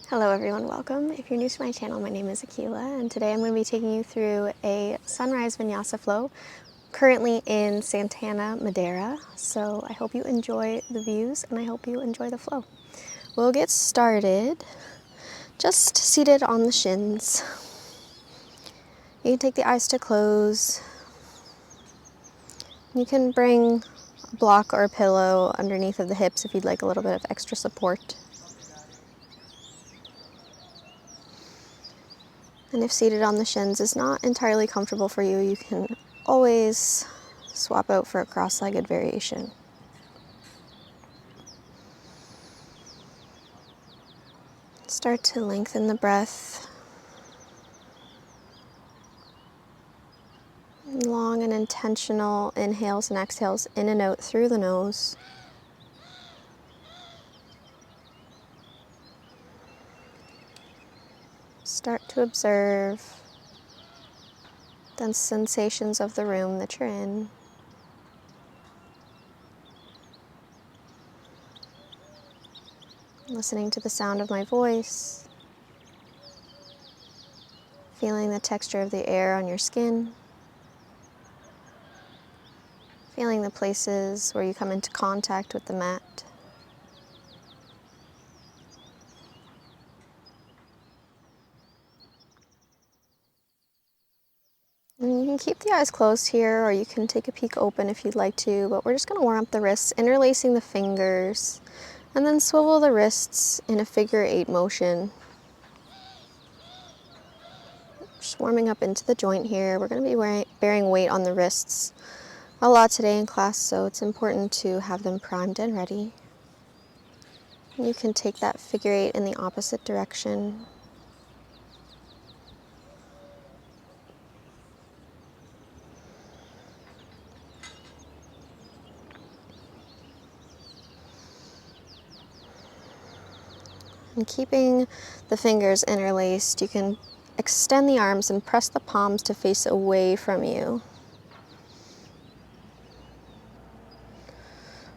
Hello everyone, welcome. If you're new to my channel, my name is Akila, and today I'm going to be taking you through a sunrise vinyasa flow, currently in Santana, Madeira. So I hope you enjoy the views and I hope you enjoy the flow. We'll get started just seated on the shins. You can take the eyes to close. You can bring a block or a pillow underneath of the hips if you'd like a little bit of extra support. And if seated on the shins is not entirely comfortable for you, you can always swap out for a cross-legged variation. Start to lengthen the breath. Long and intentional inhales and exhales in and out through the nose. Start to observe the sensations of the room that you're in. Listening to the sound of my voice. Feeling the texture of the air on your skin. Feeling the places where you come into contact with the mat. And you can keep the eyes closed here, or you can take a peek open if you'd like to, but we're just going to warm up the wrists, interlacing the fingers, and then swivel the wrists in a figure 8 motion. Just warming up into the joint here. We're going to be bearing weight on the wrists a lot today in class, so it's important to have them primed and ready. You can take that figure 8 in the opposite direction. And keeping the fingers interlaced, you can extend the arms and press the palms to face away from you.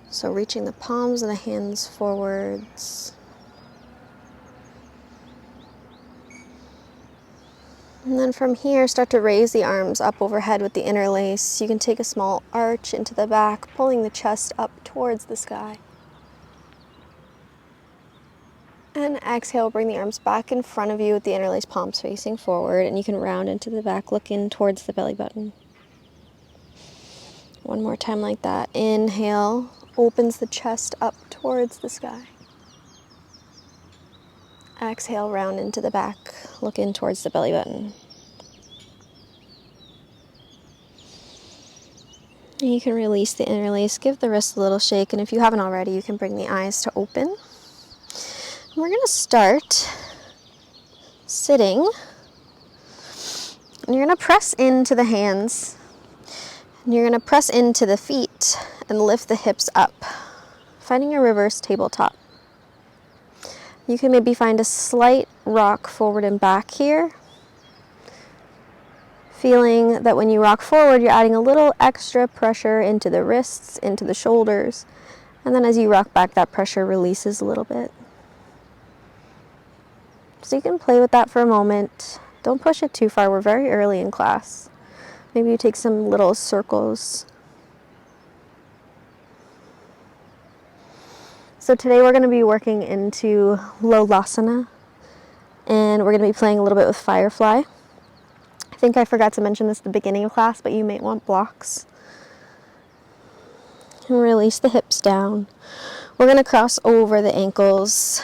So reaching the palms of the hands forwards. And then from here, start to raise the arms up overhead with the interlace. You can take a small arch into the back, pulling the chest up towards the sky. And exhale, bring the arms back in front of you with the interlaced palms facing forward, and you can round into the back, look in towards the belly button. One more time like that. Inhale, opens the chest up towards the sky. Exhale, round into the back, look in towards the belly button. And you can release the interlace, give the wrist a little shake, and if you haven't already, you can bring the eyes to open. We're going to start sitting, and you're going to press into the hands, and you're going to press into the feet and lift the hips up, finding a reverse tabletop. You can maybe find a slight rock forward and back here, feeling that when you rock forward, you're adding a little extra pressure into the wrists, into the shoulders, and then as you rock back, that pressure releases a little bit. So you can play with that for a moment. Don't push it too far. We're very early in class. Maybe you take some little circles. So today we're going to be working into Lolasana, and we're going to be playing a little bit with firefly. I think I forgot to mention this at the beginning of class, but you may want blocks. And release the hips down. We're going to cross over the ankles.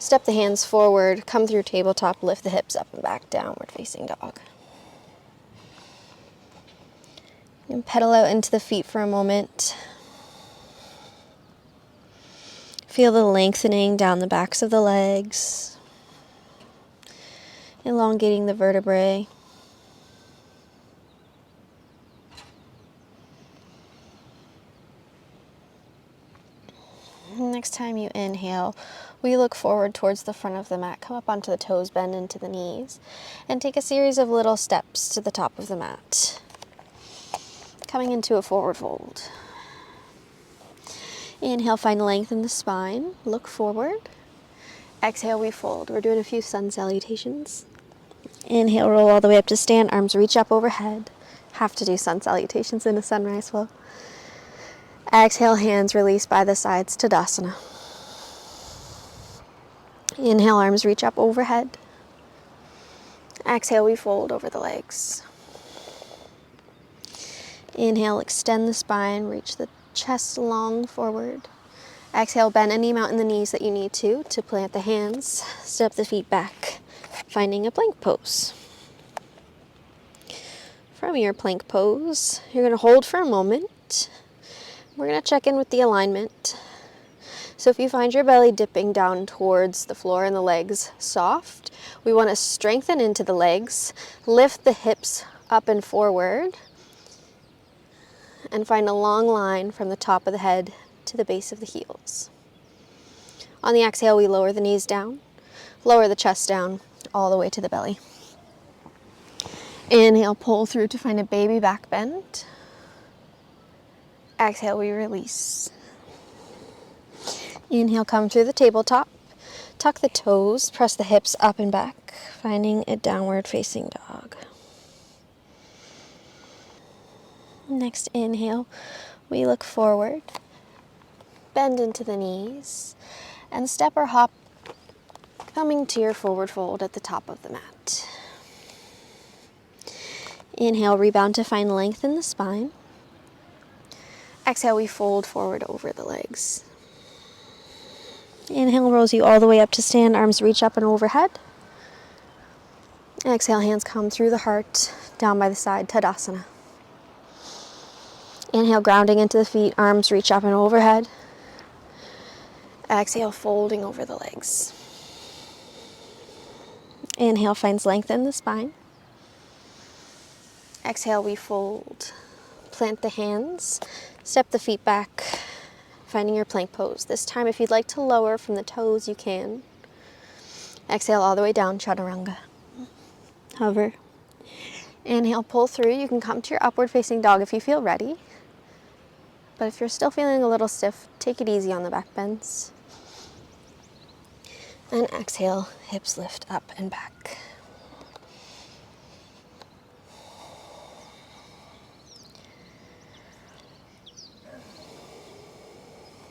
Step the hands forward, come through tabletop, lift the hips up and back, downward facing dog. And pedal out into the feet for a moment. Feel the lengthening down the backs of the legs, elongating the vertebrae. Next time you inhale, we look forward towards the front of the mat, come up onto the toes, bend into the knees, and take a series of little steps to the top of the mat. Coming into a forward fold. Inhale, find length in the spine, look forward. Exhale, we fold. We're doing a few sun salutations. Inhale, roll all the way up to stand, arms reach up overhead. Have to do sun salutations in a sunrise flow. Exhale, hands release by the sides, Tadasana. Inhale, arms reach up overhead. Exhale, we fold over the legs. Inhale, extend the spine, reach the chest long forward. Exhale, bend any amount in the knees that you need to plant the hands, step the feet back, finding a plank pose. From your plank pose, you're going to hold for a moment. We're going to check in with the alignment. So if you find your belly dipping down towards the floor and the legs soft, we want to strengthen into the legs, lift the hips up and forward, and find a long line from the top of the head to the base of the heels. On the exhale, we lower the knees down, lower the chest down, all the way to the belly. Inhale, pull through to find a baby back bend. Exhale, we release. Inhale, come through the tabletop. Tuck the toes, press the hips up and back, finding a downward facing dog. Next inhale, we look forward, bend into the knees, and step or hop, coming to your forward fold at the top of the mat. Inhale, rebound to find length in the spine. Exhale, we fold forward over the legs. Inhale, rolls you all the way up to stand, arms reach up and overhead. Exhale, hands come through the heart, down by the side, Tadasana. Inhale, grounding into the feet, arms reach up and overhead. Exhale, folding over the legs. Inhale, finds length in the spine. Exhale, we fold. Plant the hands, step the feet back, finding your plank pose. This time, if you'd like to lower from the toes, you can. Exhale all the way down, Chaturanga. Hover. Inhale, pull through. You can come to your upward facing dog if you feel ready. But if you're still feeling a little stiff, take it easy on the back bends. And exhale, hips lift up and back.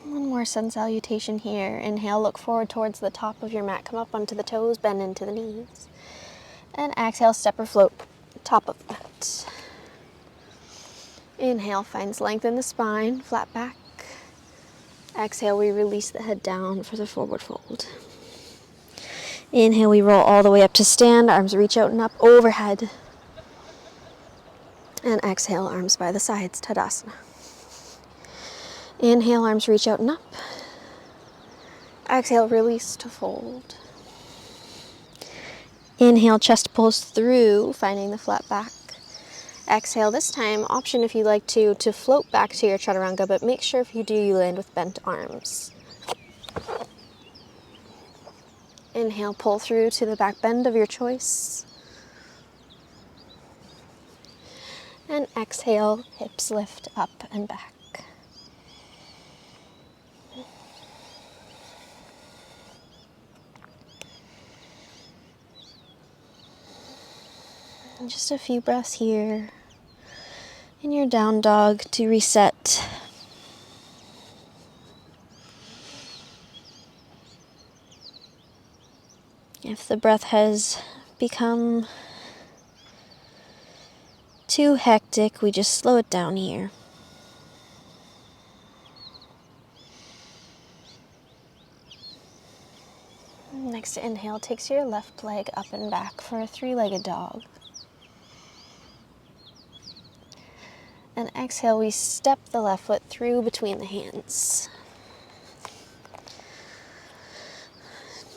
One more sun salutation here. Inhale, look forward towards the top of your mat. Come up onto the toes, bend into the knees. And exhale, step or float, top of the mat. Inhale, finds length in the spine, flat back. Exhale, we release the head down for the forward fold. Inhale, we roll all the way up to stand, arms reach out and up overhead. And exhale, arms by the sides, Tadasana. Inhale, arms reach out and up. Exhale, release to fold. Inhale, chest pulls through, finding the flat back. Exhale, this time, option if you'd like to float back to your Chaturanga, but make sure if you do, you land with bent arms. Inhale, pull through to the back bend of your choice. And exhale, hips lift up and back. And just a few breaths here in your down dog to reset. If the breath has become too hectic, we just slow it down here. Next inhale takes your left leg up and back for a three-legged dog. And exhale, we step the left foot through between the hands.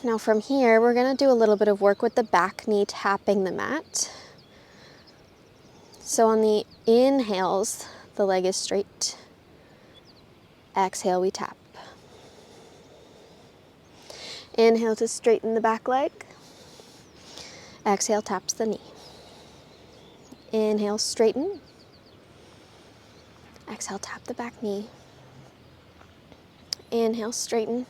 Now from here, we're going to do a little bit of work with the back knee tapping the mat. So on the inhales, the leg is straight. Exhale, we tap. Inhale to straighten the back leg. Exhale, taps the knee. Inhale, straighten. Exhale, tap the back knee. Inhale, straighten.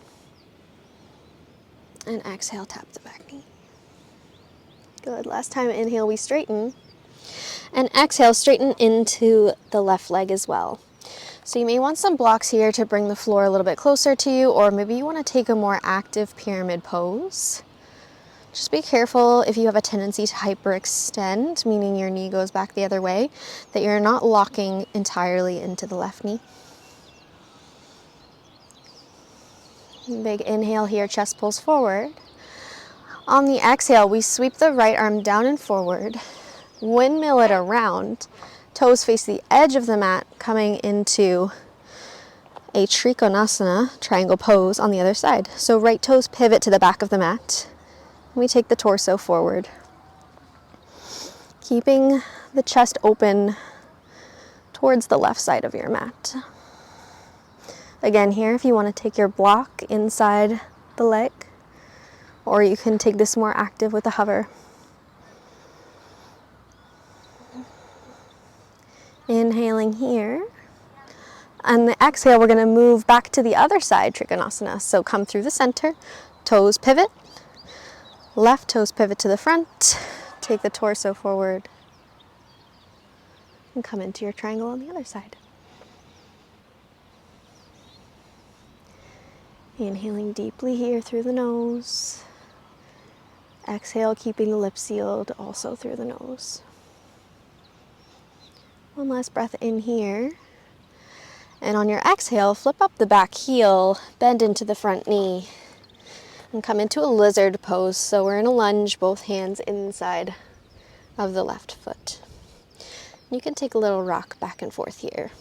And exhale, tap the back knee. Good. Last time, inhale, we straighten. And exhale, straighten into the left leg as well. So you may want some blocks here to bring the floor a little bit closer to you, or maybe you want to take a more active pyramid pose. Just be careful if you have a tendency to hyperextend, meaning your knee goes back the other way, that you're not locking entirely into the left knee. Big inhale here, chest pulls forward. On the exhale, we sweep the right arm down and forward, windmill it around, toes face the edge of the mat, coming into a Trikonasana, triangle pose on the other side. So right toes pivot to the back of the mat. We take the torso forward, keeping the chest open towards the left side of your mat. Again, here, if you want to take your block inside the leg, or you can take this more active with a hover. Inhaling here. On the exhale, we're going to move back to the other side, Trikonasana. So come through the center, toes pivot, left toes pivot to the front, take the torso forward, and come into your triangle on the other side. Inhaling deeply here through the nose. Exhale, keeping the lips sealed also through the nose. One last breath in here. And on your exhale, flip up the back heel, bend into the front knee, and come into a lizard pose. So we're in a lunge, both hands inside of the left foot. You can take a little rock back and forth here.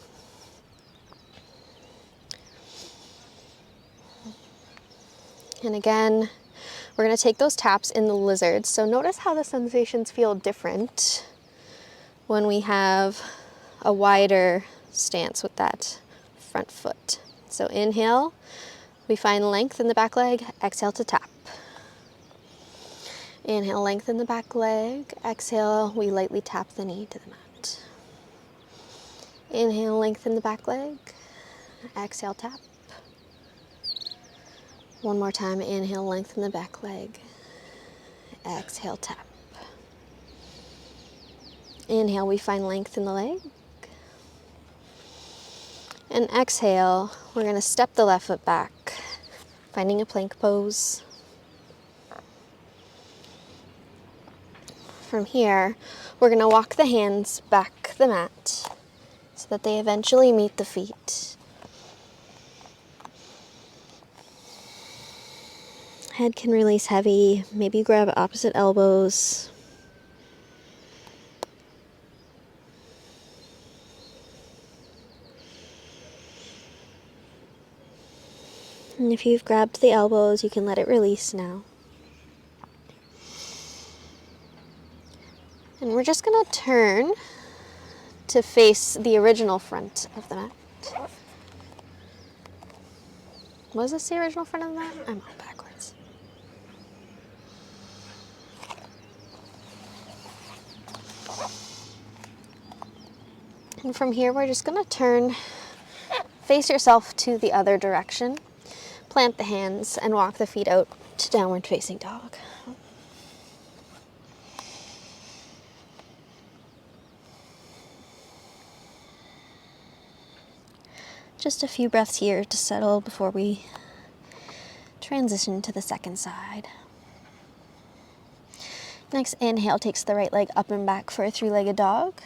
And again, we're going to take those taps in the lizard. So notice how the sensations feel different when we have a wider stance with that front foot. So inhale, we find length in the back leg, exhale to tap. Inhale, lengthen the back leg. Exhale, we lightly tap the knee to the mat. Inhale, lengthen the back leg. Exhale, tap. One more time, inhale, lengthen the back leg. Exhale, tap. Inhale, we find length in the leg. And exhale, we're going to step the left foot back, finding a plank pose. From here, we're going to walk the hands back the mat so that they eventually meet the feet. Head can release heavy, maybe grab opposite elbows. And if you've grabbed the elbows, you can let it release now. And we're just going to turn to face the original front of the mat. Was this the original front of the mat? I'm all backwards. And from here, we're just going to turn, face yourself to the other direction. Plant the hands and walk the feet out to downward facing dog. Just a few breaths here to settle before we transition to the second side. Next inhale takes the right leg up and back for a three-legged dog.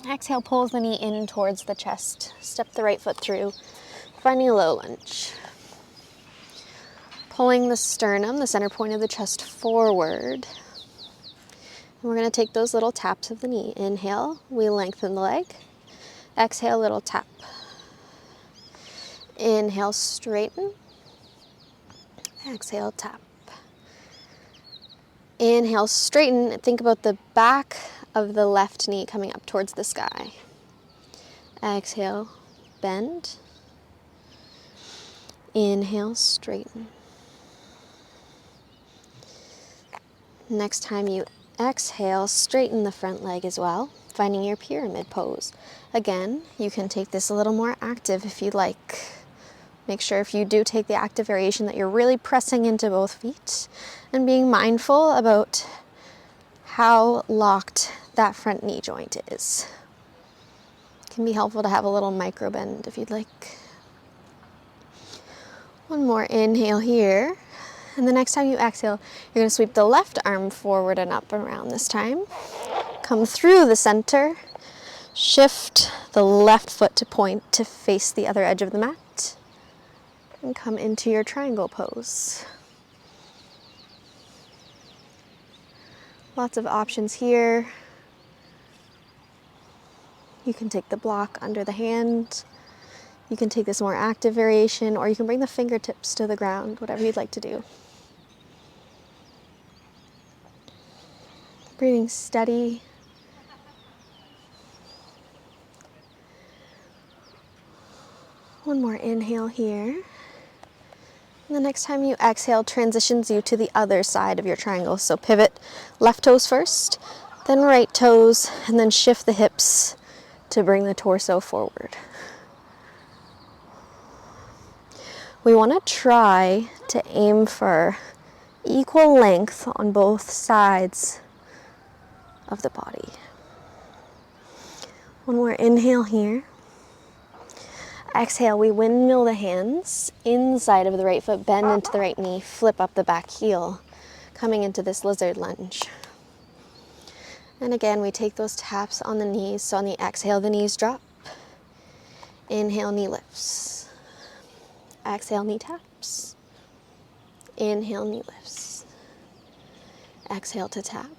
Exhale pulls the knee in towards the chest. Step the right foot through, finding a low lunge. Pulling the sternum, the center point of the chest, forward. And we're going to take those little taps of the knee. Inhale, we lengthen the leg. Exhale, little tap. Inhale, straighten. Exhale, tap. Inhale, straighten. Think about the back of the left knee coming up towards the sky. Exhale, bend. Inhale, straighten. Next time you exhale, straighten the front leg as well, finding your pyramid pose. Again, you can take this a little more active if you'd like, Make sure if you do take the active variation that you're really pressing into both feet and being mindful about how locked that front knee joint is. It can be helpful to have a little micro bend if you'd like. One more inhale here. And the next time you exhale, you're going to sweep the left arm forward and up and around this time. Come through the center. Shift the left foot to point to face the other edge of the mat. And come into your triangle pose. Lots of options here. You can take the block under the hand. You can take this more active variation, or you can bring the fingertips to the ground, whatever you'd like to do. Breathing steady. One more inhale here. And the next time you exhale, transitions you to the other side of your triangle. So pivot left toes first, then right toes, and then shift the hips to bring the torso forward. We want to try to aim for equal length on both sides of the body. One more inhale here. Exhale, we windmill the hands inside of the right foot, bend into the right knee, flip up the back heel, coming into this lizard lunge. And again, we take those taps on the knees. So on the exhale, the knees drop. Inhale, knee lifts. Exhale, knee taps. Inhale, knee lifts. Exhale to tap.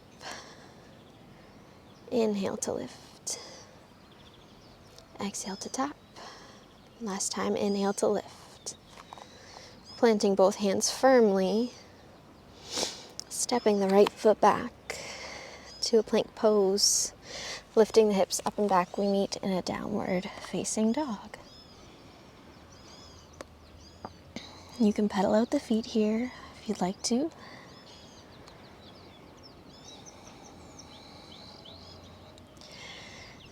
Inhale to lift. Exhale to tap. Last time, inhale to lift. Planting both hands firmly. Stepping the right foot back to a plank pose. Lifting the hips up and back, we meet in a downward facing dog. You can pedal out the feet here if you'd like to.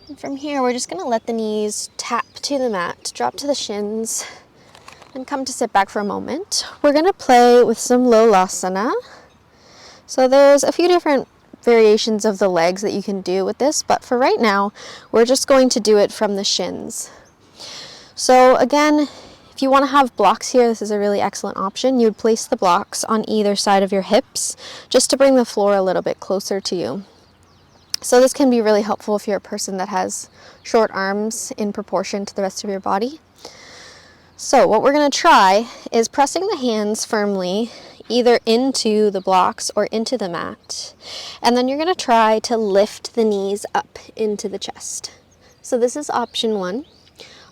And from here, we're just going to let the knees tap to the mat, drop to the shins, and come to sit back for a moment. We're going to play with some Lolasana. So there's a few different variations of the legs that you can do with this, but for right now, we're just going to do it from the shins. So again, if you want to have blocks here, this is a really excellent option. You would place the blocks on either side of your hips just to bring the floor a little bit closer to you. So this can be really helpful if you're a person that has short arms in proportion to the rest of your body. So what we're going to try is pressing the hands firmly either into the blocks or into the mat. And then you're going to try to lift the knees up into the chest. So this is option 1.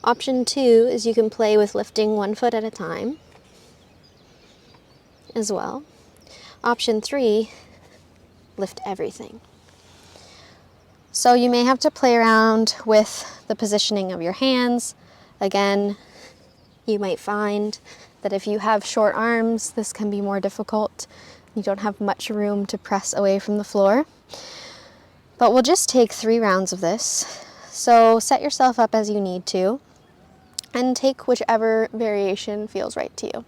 Option 2 is you can play with lifting one foot at a time as well. Option 3, lift everything. So you may have to play around with the positioning of your hands. Again, you might find that if you have short arms, this can be more difficult. You don't have much room to press away from the floor. But we'll just take 3 rounds of this. So set yourself up as you need to, and take whichever variation feels right to you.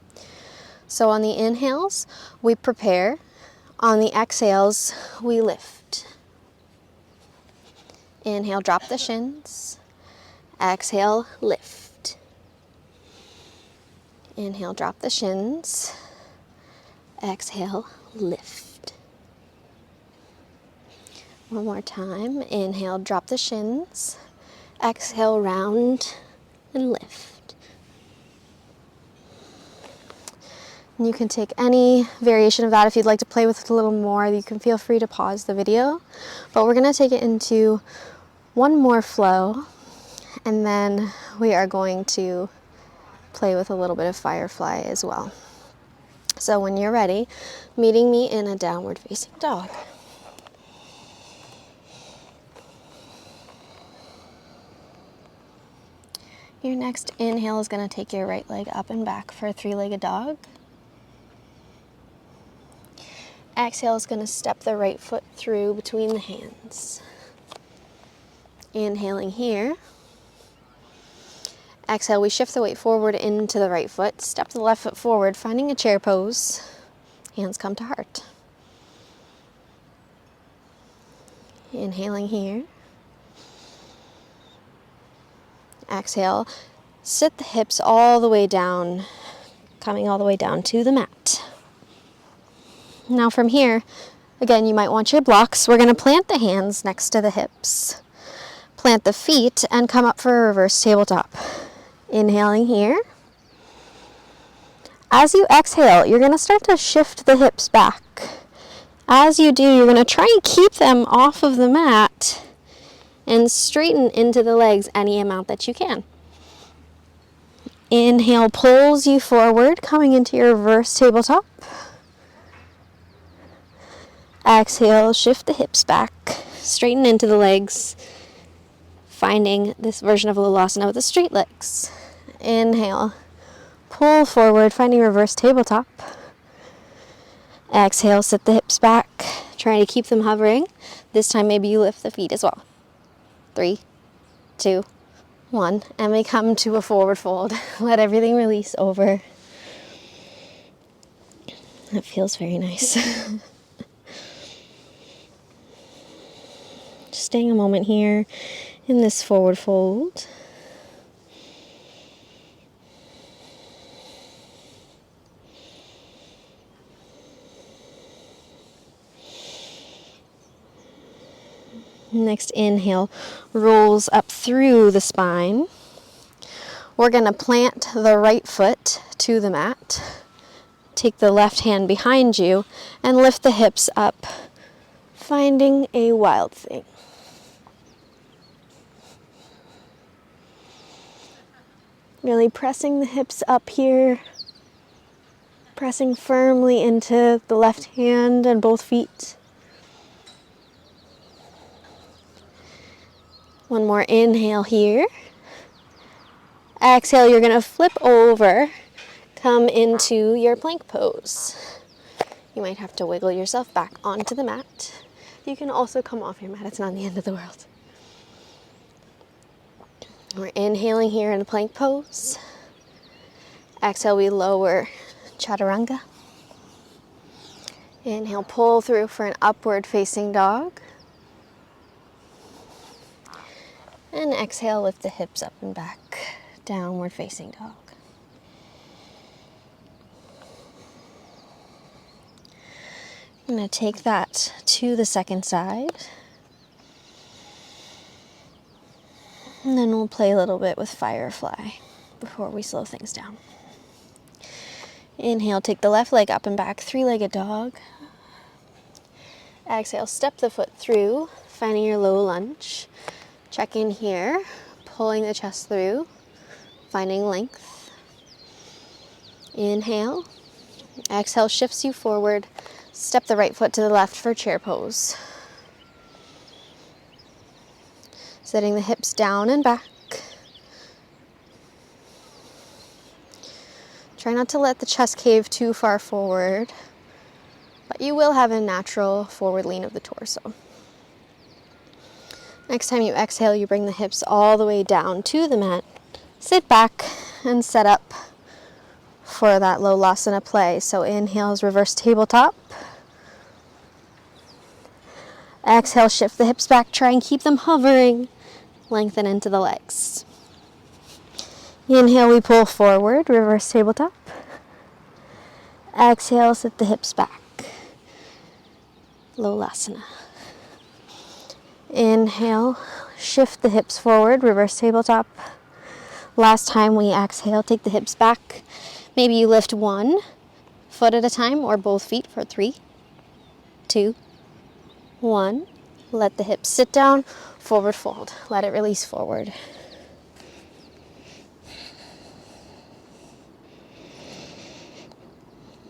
So on the inhales, we prepare. On the exhales, we lift. Inhale, drop the shins. Exhale, lift. Inhale, drop the shins. Exhale, lift. One more time. Inhale, drop the shins. Exhale, round and lift. And you can take any variation of that. If you'd like to play with it a little more, you can feel free to pause the video. But we're going to take it into one more flow, and then we are going to play with a little bit of firefly as well. So when you're ready, meeting me in a downward facing dog. Your next inhale is going to take your right leg up and back for a 3-legged dog. Exhale is going to step the right foot through between the hands. Inhaling here. Exhale, we shift the weight forward into the right foot. Step the left foot forward, finding a chair pose. Hands come to heart. Inhaling here. Exhale, sit the hips all the way down, coming all the way down to the mat. Now from here, again, you might want your blocks. We're going to plant the hands next to the hips. Plant the feet and come up for a reverse tabletop. Inhaling here. As you exhale, you're going to start to shift the hips back. As you do, you're going to try and keep them off of the mat and straighten into the legs any amount that you can. Inhale pulls you forward, coming into your reverse tabletop. Exhale, shift the hips back, straighten into the legs, finding this version of Lolasana with the straight legs. Inhale, pull forward, finding reverse tabletop. Exhale, sit the hips back, trying to keep them hovering. This time maybe you lift the feet as well. 3, 2, 1, and we come to a forward fold. Let everything release over. That feels very nice. Just staying a moment here in this forward fold. Next inhale rolls up through the spine. We're going to plant the right foot to the mat. Take the left hand behind you and lift the hips up, finding a wild thing. Really pressing the hips up here, pressing firmly into the left hand and both feet. One more inhale here. Exhale, you're going to flip over, come into your plank pose. You might have to wiggle yourself back onto the mat. You can also come off your mat, it's not the end of the world. We're inhaling here in a plank pose. Exhale, we lower chaturanga. Inhale, pull through for an upward facing dog. And exhale, lift the hips up and back, downward facing dog. I'm going to take that to the second side. And then we'll play a little bit with firefly before we slow things down. Inhale, take the left leg up and back, three-legged dog. Exhale, step the foot through, finding your low lunge. Check in here, pulling the chest through, finding length. Inhale. Exhale, shifts you forward. Step the right foot to the left for chair pose. Setting the hips down and back. Try not to let the chest cave too far forward, but you will have a natural forward lean of the torso. Next time you exhale, you bring the hips all the way down to the mat. Sit back and set up for that Lolasana play. So inhale is reverse tabletop. Exhale, shift the hips back. Try and keep them hovering. Lengthen into the legs. Inhale, we pull forward, reverse tabletop. Exhale, sit the hips back. Lolasana. Inhale, shift the hips forward, reverse tabletop. Last time we exhale, take the hips back. Maybe you lift one foot at a time or both feet for 3, 2, 1. Let the hips sit down, forward fold. Let it release forward.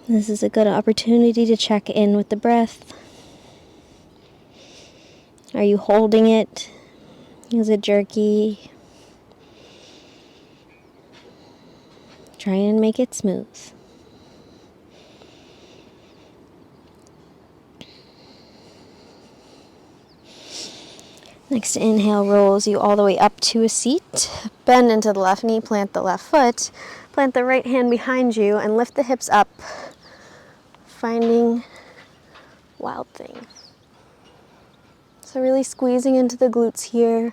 This is a good opportunity to check in with the breath. Are you holding it? Is it jerky? Try and make it smooth. Next inhale rolls you all the way up to a seat. Bend into the left knee, plant the left foot, plant the right hand behind you, and lift the hips up, finding wild thing. So really squeezing into the glutes here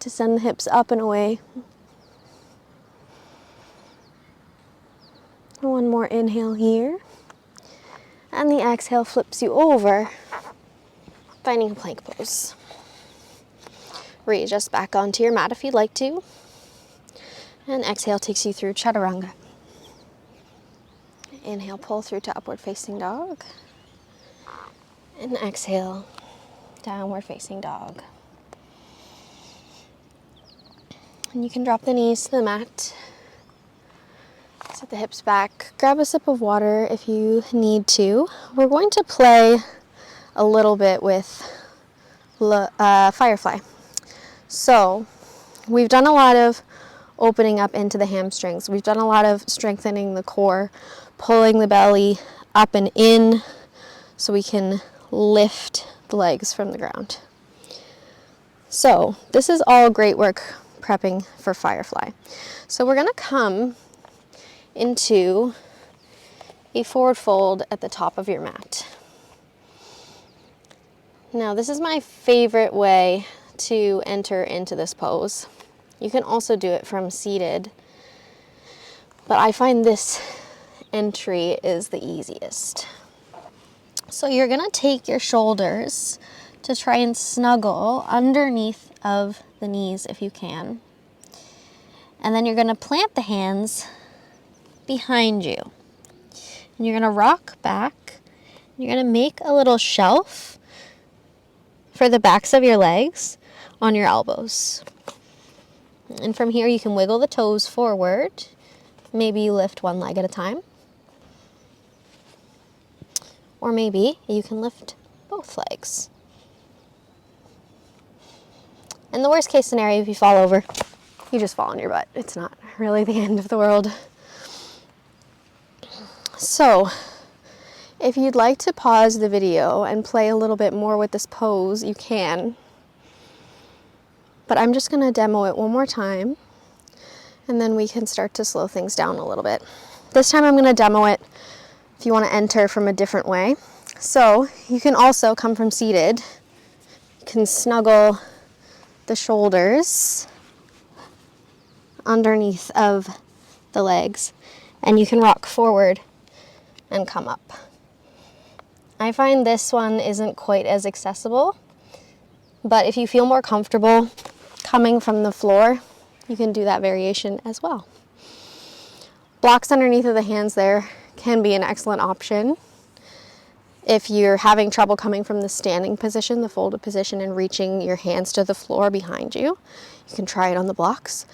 to send the hips up and away. One more inhale here. And the exhale flips you over, finding a plank pose. Readjust back onto your mat if you'd like to. And exhale takes you through chaturanga. Inhale, pull through to upward facing dog. And exhale, downward facing dog. And you can drop the knees to the mat. Set the hips back. Grab a sip of water if you need to. We're going to play a little bit with firefly. So we've done a lot of opening up into the hamstrings. We've done a lot of strengthening the core, pulling the belly up and in so we can lift the legs from the ground. So this is all great work prepping for firefly. So we're going to come into a forward fold at the top of your mat. Now this is my favorite way to enter into this pose. You can also do it from seated, but I find this entry is the easiest. So you're gonna take your shoulders to try and snuggle underneath of the knees if you can. And then you're gonna plant the hands behind you. And you're gonna rock back. You're gonna make a little shelf for the backs of your legs on your elbows. And from here you can wiggle the toes forward. Maybe you lift one leg at a time. Or maybe you can lift both legs. And the worst case scenario, if you fall over, you just fall on your butt. It's not really the end of the world. So, if you'd like to pause the video and play a little bit more with this pose, you can. But I'm just going to demo it one more time, and then we can start to slow things down a little bit. This time I'm going to demo it if you want to enter from a different way. So you can also come from seated. You can snuggle the shoulders underneath of the legs, and you can rock forward and come up. I find this one isn't quite as accessible, but if you feel more comfortable coming from the floor, you can do that variation as well. Blocks underneath of the hands there can be an excellent option. If you're having trouble coming from the standing position, the folded position, and reaching your hands to the floor behind you, you can try it on the blocks.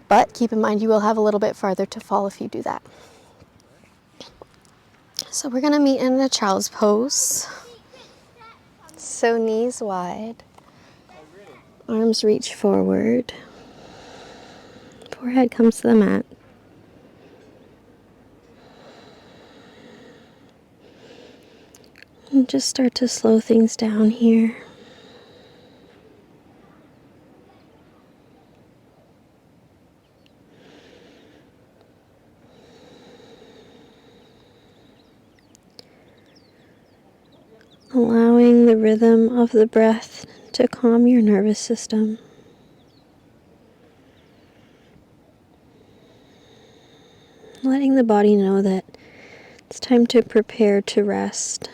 But keep in mind you will have a little bit farther to fall if you do that. So we're going to meet in a child's pose. So knees wide. Arms reach forward. Forehead comes to the mat. And just start to slow things down here. Allowing the rhythm of the breath to calm your nervous system. Letting the body know that it's time to prepare to rest.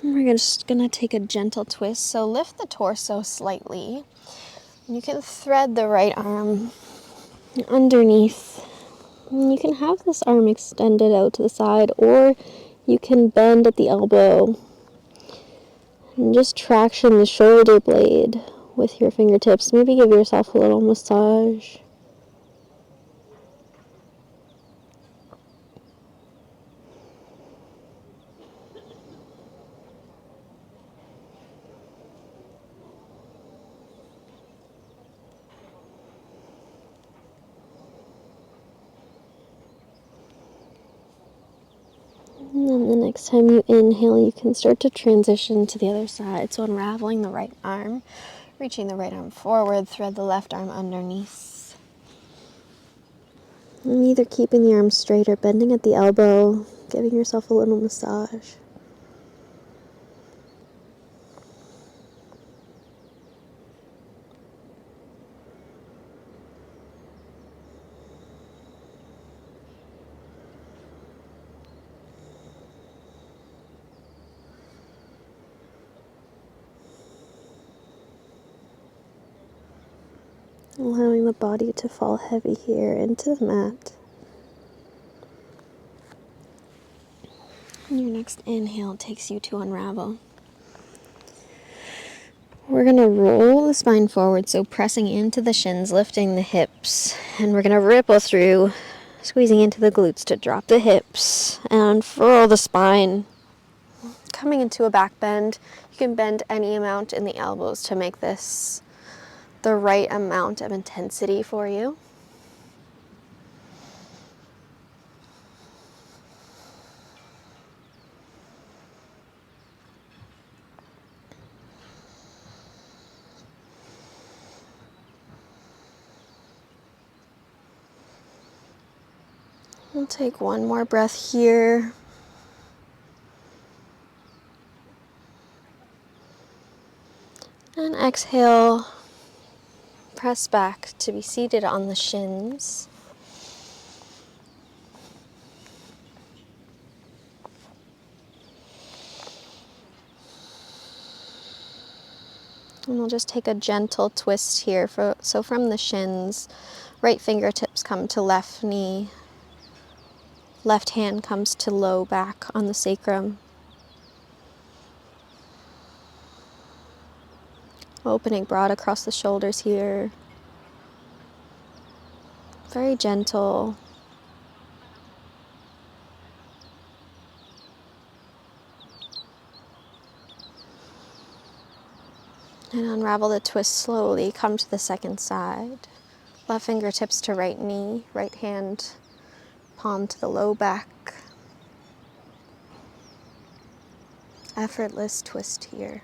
We're just going to take a gentle twist. So lift the torso slightly. You can thread the right arm underneath. And you can have this arm extended out to the side, or you can bend at the elbow and just traction the shoulder blade with your fingertips. Maybe give yourself a little massage. And the next time you inhale, you can start to transition to the other side. So unraveling the right arm, reaching the right arm forward, thread the left arm underneath. And either keeping the arm straight or bending at the elbow, giving yourself a little massage. Allowing the body to fall heavy here into the mat. And your next inhale takes you to unravel. We're going to roll the spine forward, so pressing into the shins, lifting the hips. And we're going to ripple through, squeezing into the glutes to drop the hips and unfurl the spine. Coming into a back bend, you can bend any amount in the elbows to make this the right amount of intensity for you. We'll take one more breath here. And exhale, press back to be seated on the shins. And we'll just take a gentle twist here. So from the shins, right fingertips come to left knee, left hand comes to low back on the sacrum. Opening broad across the shoulders here. Very gentle. And unravel the twist slowly. Come to the second side. Left fingertips to right knee, right hand, palm to the low back. Effortless twist here.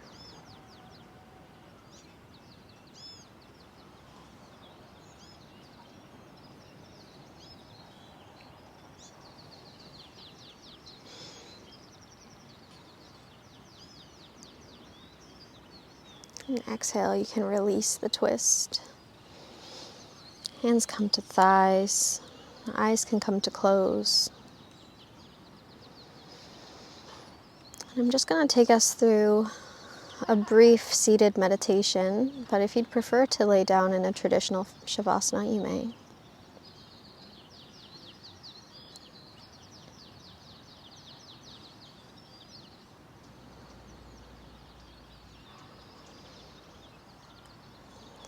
And exhale, you can release the twist. Hands come to thighs. Eyes can come to close. And I'm just going to take us through a brief seated meditation, but if you'd prefer to lay down in a traditional Shavasana, you may.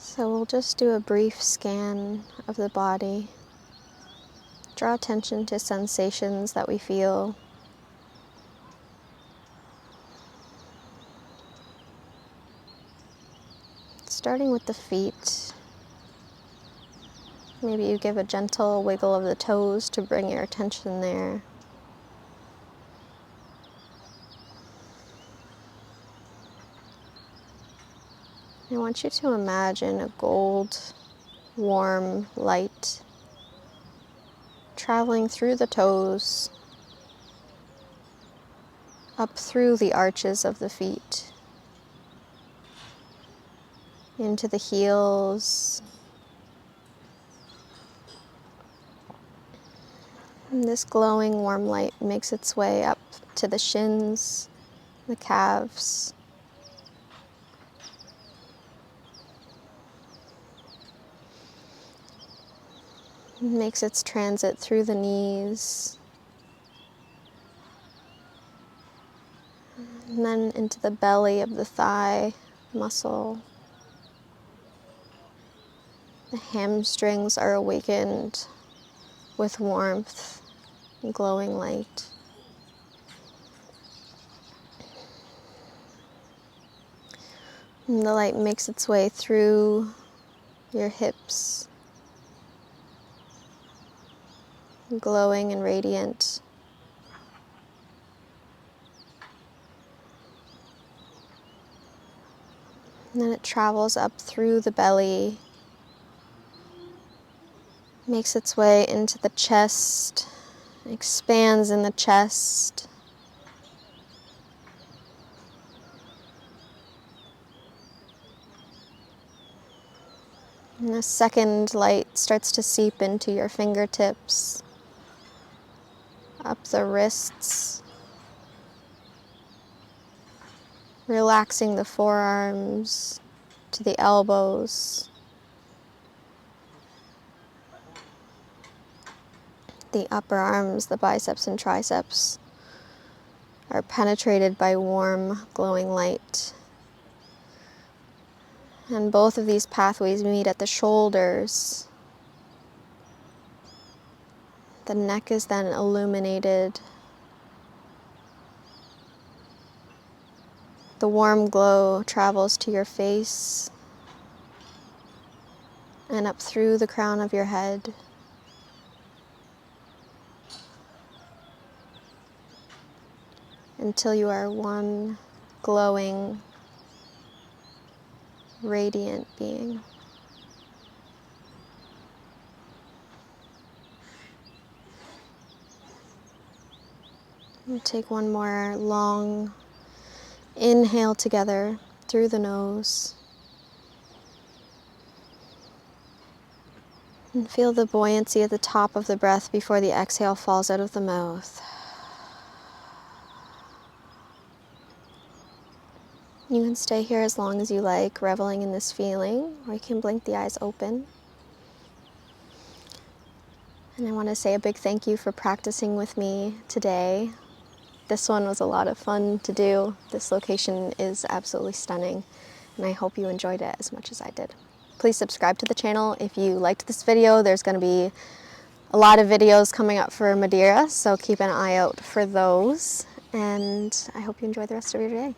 So we'll just do a brief scan of the body. Draw attention to sensations that we feel. Starting with the feet. Maybe you give a gentle wiggle of the toes to bring your attention there. I want you to imagine a gold, warm light traveling through the toes, up through the arches of the feet, into the heels. And this glowing warm light makes its way up to the shins, the calves. Makes its transit through the knees, and then into the belly of the thigh muscle. The hamstrings are awakened with warmth and glowing light. And the light makes its way through your hips, glowing and radiant. And then it travels up through the belly, makes its way into the chest, expands in the chest. And the second light starts to seep into your fingertips, up the wrists, relaxing the forearms to the elbows, the upper arms, the biceps and triceps are penetrated by warm, glowing light. And both of these pathways meet at the shoulders. The neck is then illuminated. The warm glow travels to your face and up through the crown of your head. Until you are one glowing, radiant being. And take one more long inhale together through the nose. And feel the buoyancy at the top of the breath before the exhale falls out of the mouth. You can stay here as long as you like, reveling in this feeling, or you can blink the eyes open. And I want to say a big thank you for practicing with me today. This one was a lot of fun to do. This location is absolutely stunning, and I hope you enjoyed it as much as I did. Please subscribe to the channel if you liked this video. There's going to be a lot of videos coming up for Madeira, so keep an eye out for those, and I hope you enjoy the rest of your day.